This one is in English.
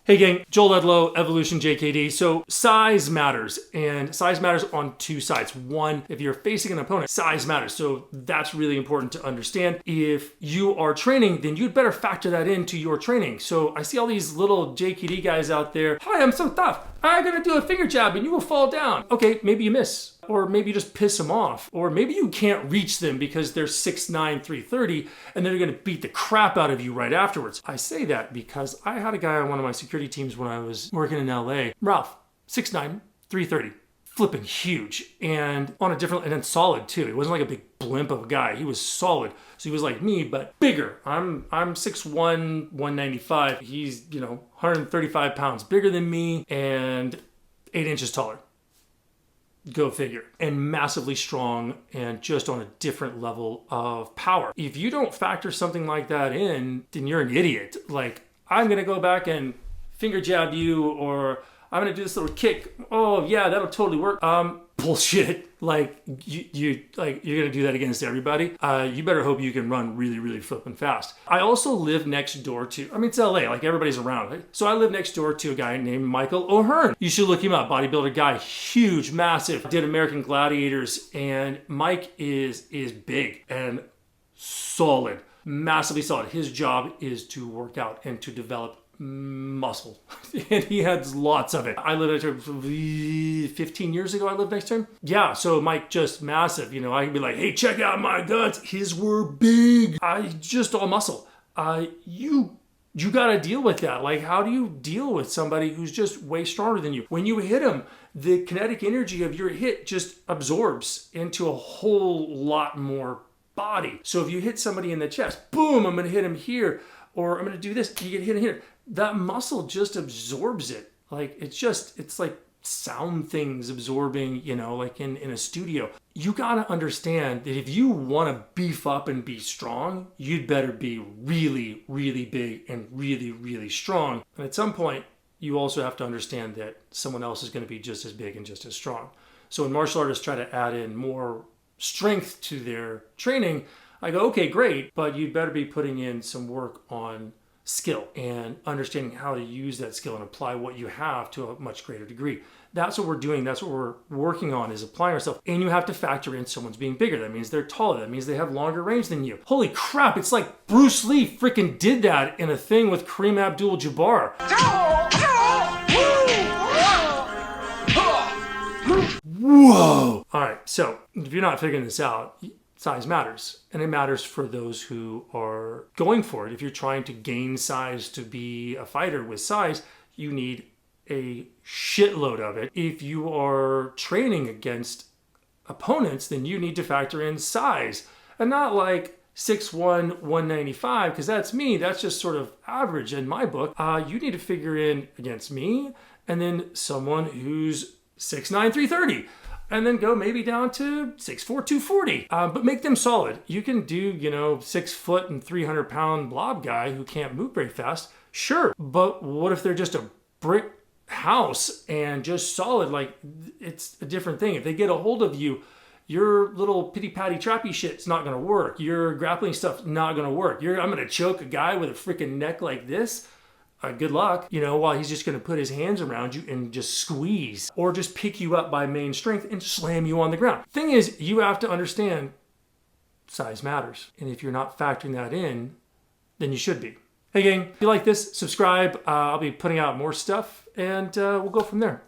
Hey gang, Joel Ludlow, Evolution JKD. So size matters, and size matters on two sides. One, if you're facing an opponent, size matters. So that's really important to understand. If you are training, then you'd better factor that into your training. So I see all these little JKD guys out there. Hi, I'm so tough. I'm gonna do a finger jab and you will fall down. Okay, maybe you miss. Or maybe you just piss them off. Or maybe you can't reach them because they're 6'9", 330, and they're gonna beat the crap out of you right afterwards. I say that because I had a guy on one of my security teams when I was working in LA. Ralph, 6'9", 330. Flipping huge, and on a different, and then solid too. He wasn't like a big blimp of a guy. He was solid. So he was like me, but bigger. I'm 6'1", 195. He's, 135 pounds bigger than me and 8 inches taller. Go figure. And massively strong and just on a different level of power. If you don't factor something like that in, then you're an idiot. Like, I'm gonna go back and finger jab you, or I'm gonna do this little kick. Oh yeah, that'll totally work. Bullshit. Like you're gonna do that against everybody. You better hope you can run really, really flipping fast. I also live next door to, it's LA, like everybody's around, right? So I live next door to a guy named Michael O'Hearn. You should look him up. Bodybuilder guy, huge, massive, did American Gladiators, and Mike is big and solid, massively solid. His job is to work out and to develop muscle, and he has lots of it. I lived next to him 15 years ago. I lived next to him. Yeah, so Mike just massive. I can be like, hey, check out my guts. His were big. I just all muscle. You got to deal with that. Like, how do you deal with somebody who's just way stronger than you? When you hit him, the kinetic energy of your hit just absorbs into a whole lot more body. So if you hit somebody in the chest, boom, I'm going to hit him here, or I'm going to do this, you get hit here. That muscle just absorbs it. Like, it's like sound things absorbing, like in a studio. You got to understand that if you want to beef up and be strong, you'd better be really, really big and really, really strong. And at some point, you also have to understand that someone else is going to be just as big and just as strong. So when martial artists try to add in more strength to their training, I go, okay, great, but you'd better be putting in some work on skill and understanding how to use that skill and apply what you have to a much greater degree. That's what we're doing. That's what we're working on, is applying ourselves. And you have to factor in someone's being bigger. That means they're taller. That means they have longer range than you. Holy crap, it's like Bruce Lee freaking did that in a thing with Kareem Abdul-Jabbar. Whoa! All right, so if you're not figuring this out, size matters, and it matters for those who are going for it. If you're trying to gain size to be a fighter with size, you need a shitload of it. If you are training against opponents, then you need to factor in size, and not like 6'1", 195, because that's me. That's just sort of average in my book. You need to figure in against me, and then someone who's 6'9", 330. And then go maybe down to 6'4", 240. But make them solid. You can do, 6 foot and 300 pound blob guy who can't move very fast. Sure. But what if they're just a brick house and just solid? Like, it's a different thing. If they get a hold of you, your little pity patty trappy shit's not going to work. Your grappling stuff's not going to work. I'm going to choke a guy with a freaking neck like this. Good luck, while he's just going to put his hands around you and just squeeze, or just pick you up by main strength and slam you on the ground. Thing is, you have to understand size matters. And if you're not factoring that in, then you should be. Hey gang, if you like this, subscribe. I'll be putting out more stuff, and we'll go from there.